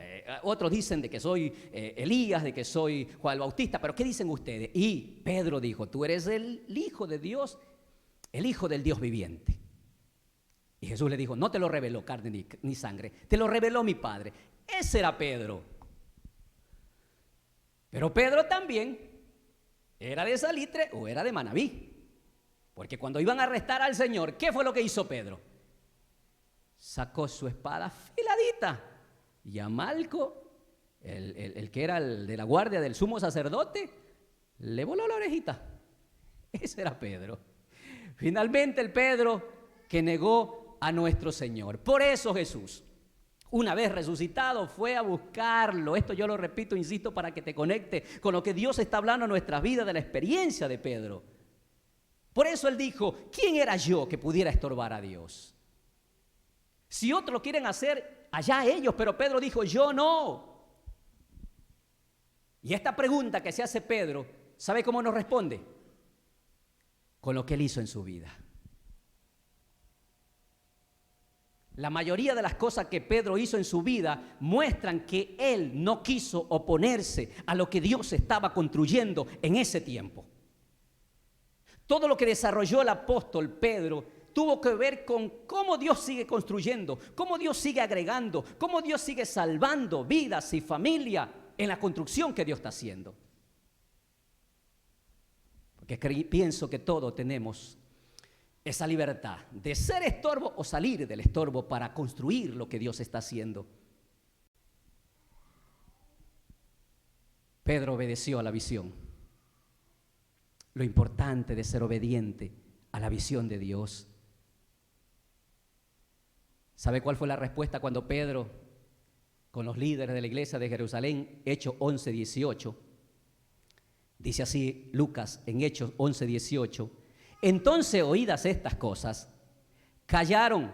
otros dicen de que soy Elías, de que soy Juan el Bautista, pero ¿qué dicen ustedes? Y Pedro dijo, tú eres el Hijo de Dios, el Hijo del Dios viviente. Y Jesús le dijo, no te lo reveló carne ni sangre, te lo reveló mi Padre. Ese era Pedro. Pero Pedro también ¿Era de salitre o era de Manabí? Porque cuando iban a arrestar al Señor, ¿qué fue lo que hizo Pedro? Sacó su espada afiladita y a Malco, el que era el de la guardia del sumo sacerdote, le voló la orejita. Ese era Pedro. Finalmente el Pedro que negó a nuestro Señor. Por eso Jesús, una vez resucitado, fue a buscarlo. Esto yo lo repito, insisto, para que te conecte con lo que Dios está hablando en nuestras vidas, de la experiencia de Pedro. Por eso él dijo, ¿quién era yo que pudiera estorbar a Dios? Si otros lo quieren hacer, allá ellos, pero Pedro dijo, yo no. Y esta pregunta que se hace Pedro, ¿sabe cómo nos responde? Con lo que él hizo en su vida. La mayoría de las cosas que Pedro hizo en su vida muestran que él no quiso oponerse a lo que Dios estaba construyendo en ese tiempo. Todo lo que desarrolló el apóstol Pedro tuvo que ver con cómo Dios sigue construyendo, cómo Dios sigue agregando, cómo Dios sigue salvando vidas y familia en la construcción que Dios está haciendo. Porque pienso que todos tenemos esa libertad de ser estorbo o salir del estorbo para construir lo que Dios está haciendo. Pedro obedeció a la visión. Lo importante de ser obediente a la visión de Dios. ¿Sabe cuál fue la respuesta cuando Pedro, con los líderes de la iglesia de Jerusalén, Hechos 11:18, dice así Lucas en Hechos 11:18, entonces oídas estas cosas, callaron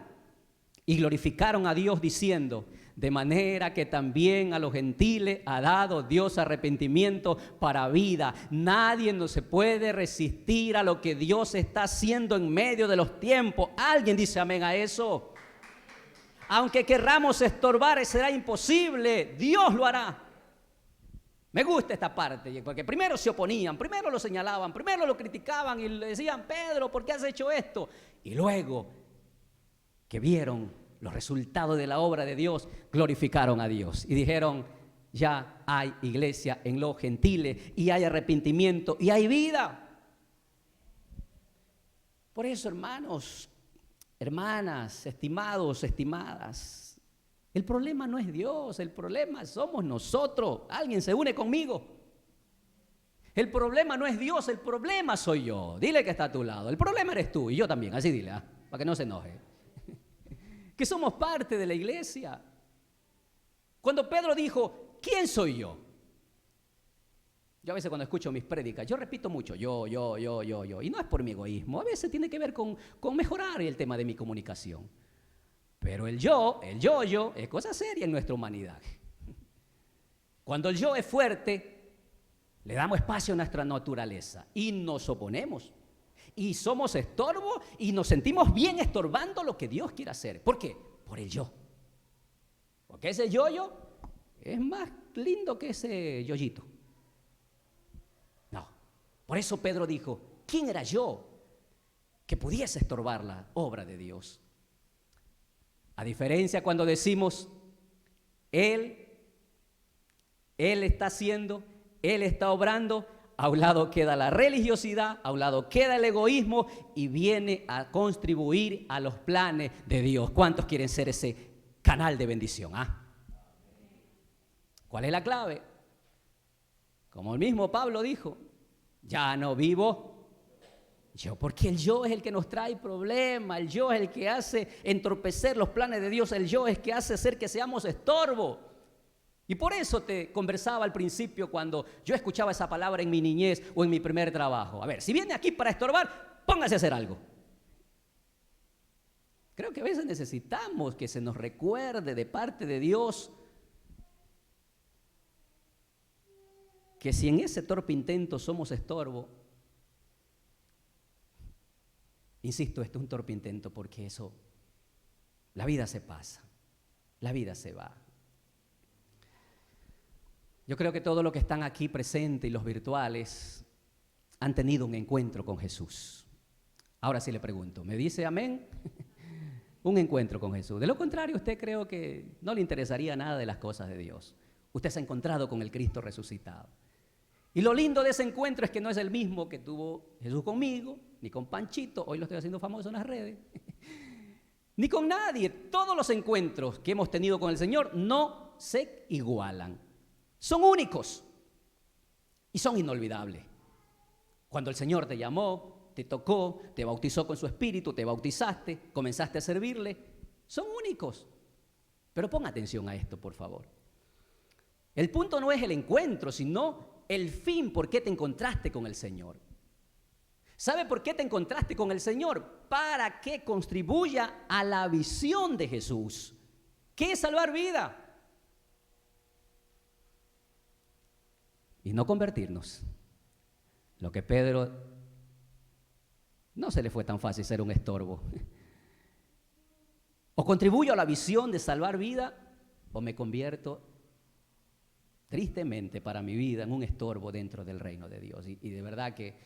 y glorificaron a Dios diciendo, de manera que también a los gentiles ha dado Dios arrepentimiento para vida. Nadie no se puede resistir a lo que Dios está haciendo en medio de los tiempos. ¿Alguien dice amén a eso? Aunque querramos estorbar, será imposible. Dios lo hará. Me gusta esta parte, porque primero se oponían, primero lo señalaban, primero lo criticaban y le decían, Pedro, ¿por qué has hecho esto? Y luego que vieron los resultados de la obra de Dios, glorificaron a Dios y dijeron, ya hay iglesia en los gentiles y hay arrepentimiento y hay vida. Por eso, hermanos, hermanas, estimados, estimadas, el problema no es Dios, el problema somos nosotros. ¿Alguien se une conmigo? El problema no es Dios, el problema soy yo. Dile que está a tu lado. El problema eres tú y yo también, así dile, para que no se enoje. Que somos parte de la iglesia. Cuando Pedro dijo, ¿quién soy yo? Yo a veces cuando escucho mis prédicas, yo repito mucho, yo. Y no es por mi egoísmo, a veces tiene que ver con mejorar el tema de mi comunicación. Pero el yo, es cosa seria en nuestra humanidad. Cuando el yo es fuerte, le damos espacio a nuestra naturaleza y nos oponemos. Y somos estorbo y nos sentimos bien estorbando lo que Dios quiere hacer. ¿Por qué? Por el yo. Porque ese yo es más lindo que ese yoyito. No. Por eso Pedro dijo, ¿quién era yo que pudiese estorbar la obra de Dios? A diferencia cuando decimos, Él está haciendo, Él está obrando, a un lado queda la religiosidad, a un lado queda el egoísmo y viene a contribuir a los planes de Dios. ¿Cuántos quieren ser ese canal de bendición? ¿Cuál es la clave? Como el mismo Pablo dijo, ya no vivo yo, porque el yo es el que nos trae problemas, el yo es el que hace entorpecer los planes de Dios, el yo es el que hace hacer que seamos estorbo. Y por eso te conversaba al principio cuando yo escuchaba esa palabra en mi niñez o en mi primer trabajo. A ver, si viene aquí para estorbar, póngase a hacer algo. Creo que a veces necesitamos que se nos recuerde de parte de Dios que si en ese torpe intento somos estorbo, insisto, esto es un torpe intento porque eso, la vida se pasa, la vida se va. Yo creo que todos los que están aquí presentes y los virtuales han tenido un encuentro con Jesús. Ahora sí le pregunto, ¿me dice amén? Un encuentro con Jesús. De lo contrario, usted creo que no le interesaría nada de las cosas de Dios. Usted se ha encontrado con el Cristo resucitado. Y lo lindo de ese encuentro es que no es el mismo que tuvo Jesús conmigo, ni con Panchito, hoy lo estoy haciendo famoso en las redes, ni con nadie. Todos los encuentros que hemos tenido con el Señor no se igualan. Son únicos y son inolvidables. Cuando el Señor te llamó, te tocó, te bautizó con su Espíritu, te bautizaste, comenzaste a servirle, son únicos. Pero pon atención a esto, por favor. El punto no es el encuentro, sino el fin por qué te encontraste con el Señor. ¿Sabe por qué te encontraste con el Señor? Para que contribuya a la visión de Jesús, que es salvar vida. Y no convertirnos. Lo que Pedro no se le fue tan fácil ser un estorbo. O contribuyo a la visión de salvar vida, o me convierto tristemente para mi vida en un estorbo dentro del reino de Dios. Y de verdad que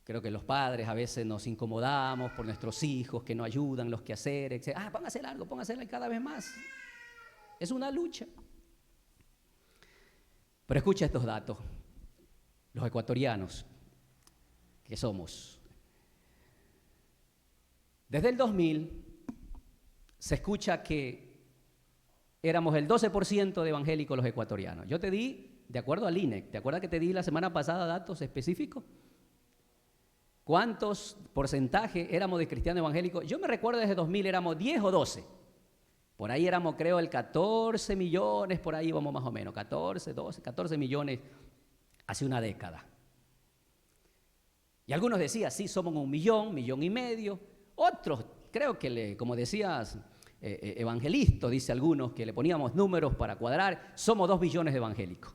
creo que los padres a veces nos incomodamos por nuestros hijos que no ayudan los quehaceres. Van a hacer algo, van a hacer cada vez más. Es una lucha. Pero escucha estos datos. Los ecuatorianos, que somos, desde el 2000 se escucha que éramos el 12% de evangélicos los ecuatorianos. Yo te di, de acuerdo al INEC, ¿te acuerdas que te di la semana pasada datos específicos? ¿Cuántos porcentaje éramos de cristianos evangélicos? Yo me recuerdo desde 2000 éramos 10 o 12. Por ahí éramos, creo, el 14 millones, por ahí íbamos más o menos, 14, 12, 14 millones hace una década. Y algunos decían, sí, somos 1 millón, 1,5 millones. Otros, creo que, como decías, evangelistas, dice algunos, que le poníamos números para cuadrar, somos 2 billones de evangélicos.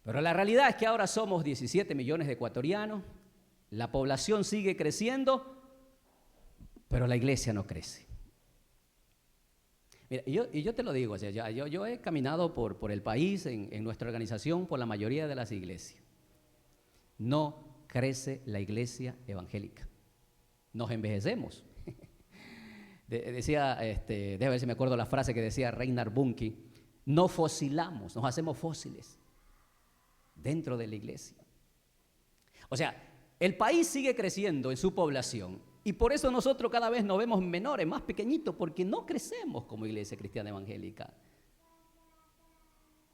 Pero la realidad es que ahora somos 17 millones de ecuatorianos, la población sigue creciendo, pero la iglesia no crece. Mira, yo te lo digo, o sea, yo he caminado por el país, en nuestra organización, por la mayoría de las iglesias. No crece la iglesia evangélica. Nos envejecemos. Decía, déjame ver si me acuerdo la frase que decía Reinhard Bonnke, no fosilamos, nos hacemos fósiles dentro de la iglesia. O sea, el país sigue creciendo en su población y por eso nosotros cada vez nos vemos menores, más pequeñitos, porque no crecemos como iglesia cristiana evangélica.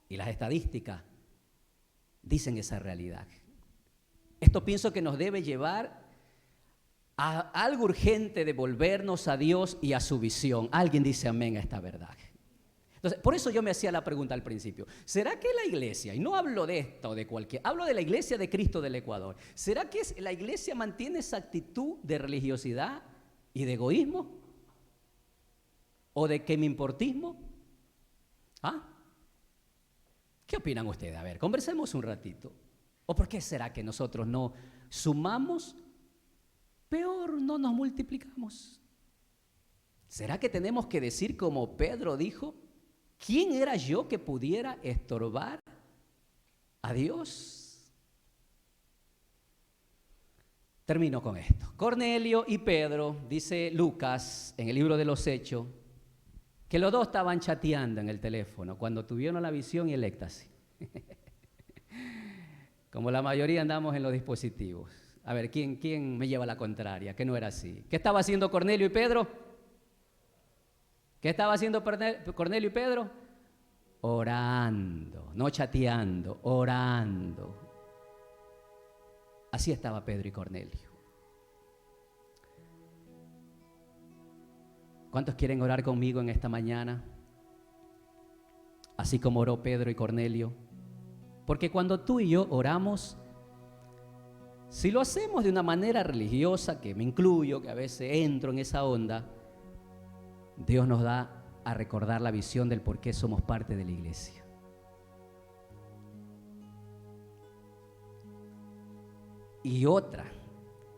Y las estadísticas dicen esa realidad. Esto pienso que nos debe llevar a algo urgente de volvernos a Dios y a su visión. Alguien dice amén a esta verdad. Entonces, por eso yo me hacía la pregunta al principio, ¿será que la iglesia, y no hablo de esta o de cualquier, hablo de la iglesia de Cristo del Ecuador, ¿será que la iglesia mantiene esa actitud de religiosidad y de egoísmo? ¿O de que me importismo? ¿Qué opinan ustedes? A ver, conversemos un ratito. ¿O por qué será que nosotros no sumamos, peor no nos multiplicamos? ¿Será que tenemos que decir como Pedro dijo, ¿quién era yo que pudiera estorbar a Dios? Termino con esto. Cornelio y Pedro, dice Lucas en el libro de los Hechos, que los dos estaban chateando en el teléfono cuando tuvieron la visión y el éxtasis. Como la mayoría andamos en los dispositivos. A ver, ¿quién me lleva la contraria? Que no era así. ¿Qué estaba haciendo Cornelio y Pedro? ¿Qué estaba haciendo Cornelio y Pedro? Orando, no chateando, orando. Así estaba Pedro y Cornelio. ¿Cuántos quieren orar conmigo en esta mañana? Así como oró Pedro y Cornelio. Porque cuando tú y yo oramos, si lo hacemos de una manera religiosa, que me incluyo, que a veces entro en esa onda, Dios nos da a recordar la visión del por qué somos parte de la iglesia. Y otra,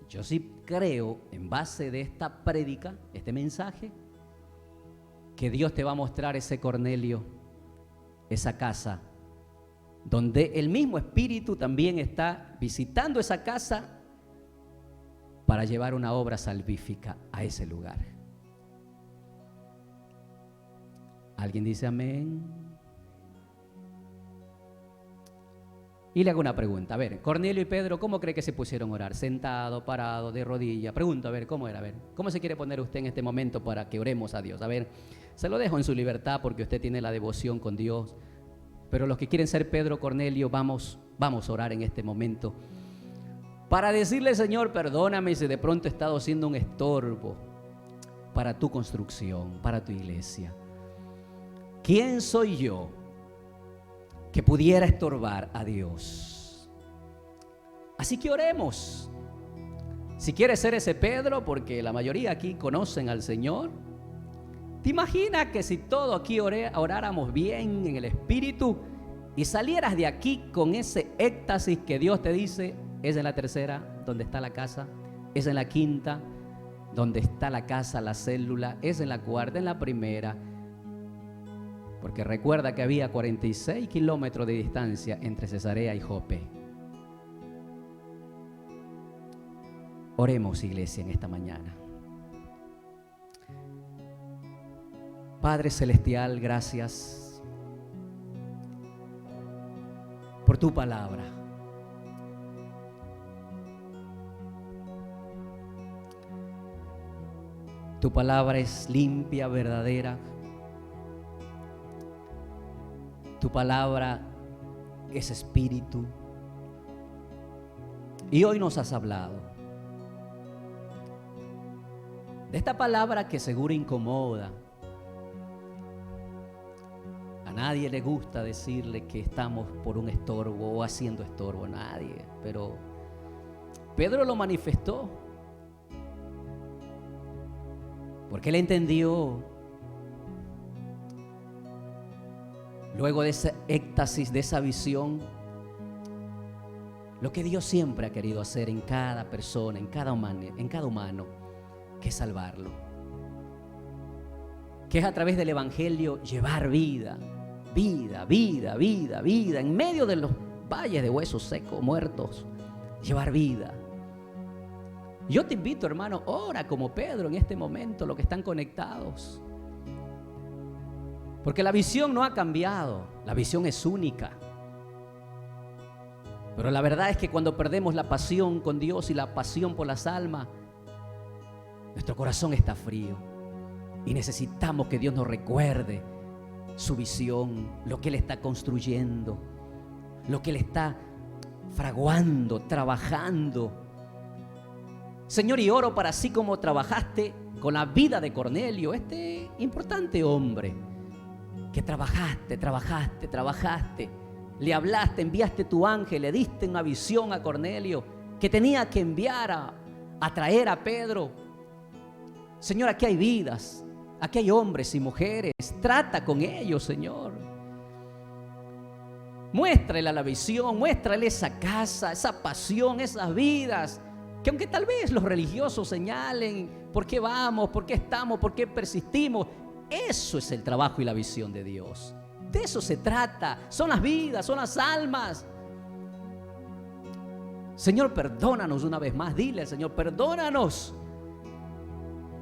yo sí creo, en base de esta prédica, este mensaje, que Dios te va a mostrar ese Cornelio, esa casa, donde el mismo Espíritu también está visitando esa casa para llevar una obra salvífica a ese lugar. ¿Alguien dice amén? Y le hago una pregunta. A ver, Cornelio y Pedro, ¿cómo cree que se pusieron a orar? ¿Sentado, parado, de rodilla? Pregunto, a ver, ¿cómo era? A ver, ¿cómo se quiere poner usted en este momento para que oremos a Dios? A ver, se lo dejo en su libertad porque usted tiene la devoción con Dios. Pero los que quieren ser Pedro, Cornelio, vamos a orar en este momento para decirle, Señor, perdóname si de pronto he estado siendo un estorbo para tu construcción, para tu iglesia. ¿Quién soy yo que pudiera estorbar a Dios? Así que oremos. Si quieres ser ese Pedro, porque la mayoría aquí conocen al Señor, ¿te imaginas que si todo aquí oráramos bien en el Espíritu y salieras de aquí con ese éxtasis que Dios te dice, es en la tercera donde está la casa, es en la quinta donde está la casa, la célula, es en la cuarta, en la primera? Porque recuerda que había 46 kilómetros de distancia entre Cesarea y Jope. Oremos, iglesia, en esta mañana. Padre Celestial, gracias por tu palabra. Tu palabra es limpia, verdadera. Tu palabra es espíritu. Y hoy nos has hablado de esta palabra que seguro incomoda. A nadie le gusta decirle que estamos por un estorbo o haciendo estorbo, a nadie. Pero Pedro lo manifestó, porque él entendió, luego de ese éxtasis, de esa visión, lo que Dios siempre ha querido hacer en cada persona, en cada humano, que es salvarlo. Que es a través del Evangelio llevar vida, en medio de los valles de huesos secos, muertos, llevar vida. Yo te invito, hermano, ora como Pedro en este momento, los que están conectados. Porque la visión no ha cambiado, la visión es única. Pero la verdad es que cuando perdemos la pasión con Dios y la pasión por las almas, nuestro corazón está frío y necesitamos que Dios nos recuerde su visión, lo que Él está construyendo, lo que Él está fraguando, trabajando. Señor, y oro para así como trabajaste con la vida de Cornelio, este importante hombre, que trabajaste, le hablaste, enviaste tu ángel, le diste una visión a Cornelio, que tenía que enviar a traer a Pedro. Señor, aquí hay vidas, aquí hay hombres y mujeres, trata con ellos, Señor. Muéstrale la visión, muéstrale esa casa, esa pasión, esas vidas, que aunque tal vez los religiosos señalen por qué vamos, por qué estamos, por qué persistimos, eso es el trabajo y la visión de Dios. De eso se trata, son las vidas, son las almas. Señor, perdónanos una vez más, dile al Señor, perdónanos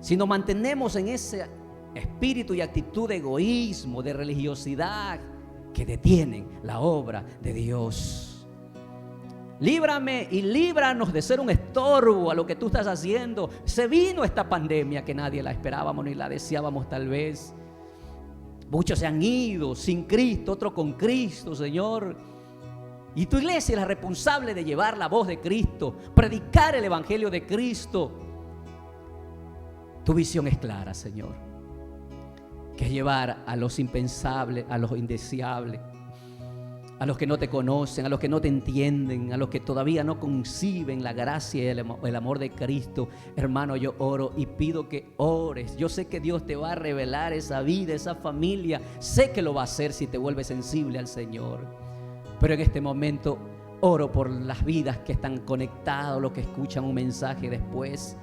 si nos mantenemos en ese espíritu y actitud de egoísmo, de religiosidad que detienen la obra de Dios. Líbrame y líbranos de ser un estorbo a lo que tú estás haciendo. Se vino esta pandemia que nadie la esperábamos ni la deseábamos tal vez. Muchos se han ido sin Cristo, otros con Cristo, Señor. Y tu iglesia es la responsable de llevar la voz de Cristo, predicar el evangelio de Cristo. Tu visión es clara, Señor, que es llevar a los impensables, a los indeseables, a los que no te conocen, a los que no te entienden, a los que todavía no conciben la gracia y el amor de Cristo. Hermano, yo oro y pido que ores. Yo sé que Dios te va a revelar esa vida, esa familia. Sé que lo va a hacer si te vuelves sensible al Señor. Pero en este momento oro por las vidas que están conectadas, los que escuchan un mensaje después.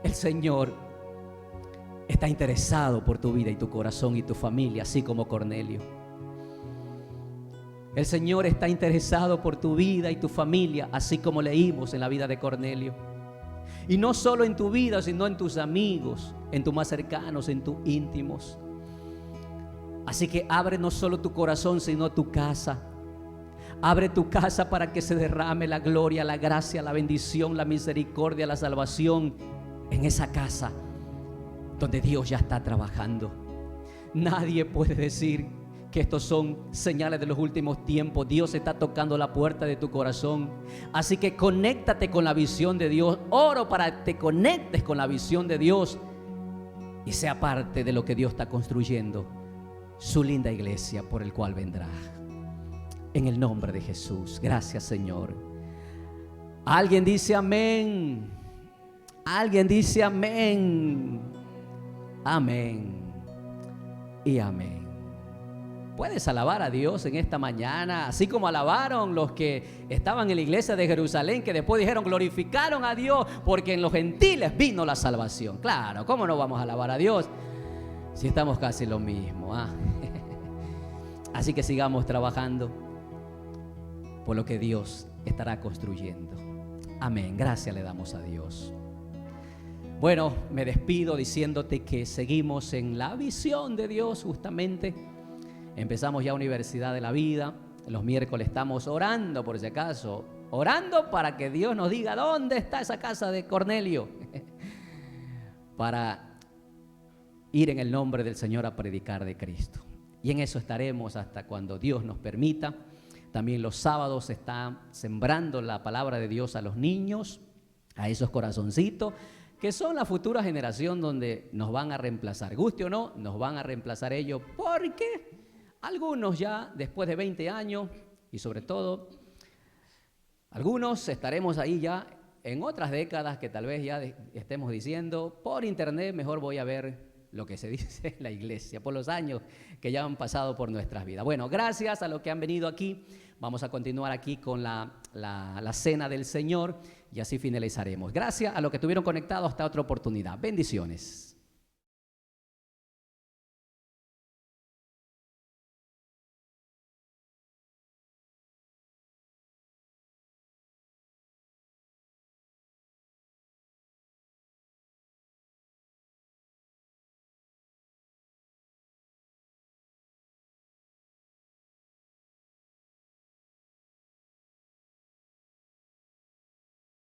El Señor está interesado por tu vida y tu corazón y tu familia, así como Cornelio. El Señor está interesado por tu vida y tu familia, así como leímos en la vida de Cornelio. Y no solo en tu vida, sino en tus amigos, en tus más cercanos, en tus íntimos. Así que abre no solo tu corazón, sino tu casa. Abre tu casa para que se derrame la gloria, la gracia, la bendición, la misericordia, la salvación en esa casa donde Dios ya está trabajando. Nadie puede decir que estos son señales de los últimos tiempos. Dios está tocando la puerta de tu corazón. Así que conéctate con la visión de Dios. Oro para que te conectes con la visión de Dios y sea parte de lo que Dios está construyendo, su linda iglesia por el cual vendrá. En el nombre de Jesús. Gracias, Señor. Alguien dice amén. Alguien dice amén. Amén y amén. Puedes alabar a Dios en esta mañana, así como alabaron los que estaban en la iglesia de Jerusalén, que después dijeron, glorificaron a Dios porque en los gentiles vino la salvación. Claro, ¿cómo no vamos a alabar a Dios si estamos casi lo mismo? Así que sigamos trabajando por lo que Dios estará construyendo. Amén. Gracias le damos a Dios. Bueno, me despido diciéndote que seguimos en la visión de Dios justamente. Empezamos ya Universidad de la Vida. Los miércoles estamos orando, por si acaso. Orando para que Dios nos diga dónde está esa casa de Cornelio. Para ir en el nombre del Señor a predicar de Cristo. Y en eso estaremos hasta cuando Dios nos permita. También los sábados se está sembrando la palabra de Dios a los niños, a esos corazoncitos, que son la futura generación donde nos van a reemplazar. Guste o no, nos van a reemplazar ellos, porque algunos ya después de 20 años, y sobre todo, algunos estaremos ahí ya en otras décadas que tal vez ya estemos diciendo, por internet mejor voy a ver lo que se dice en la iglesia, por los años que ya han pasado por nuestras vidas. Bueno, gracias a los que han venido aquí. Vamos a continuar aquí con la cena del Señor y así finalizaremos. Gracias a los que estuvieron conectados. Hasta otra oportunidad. Bendiciones.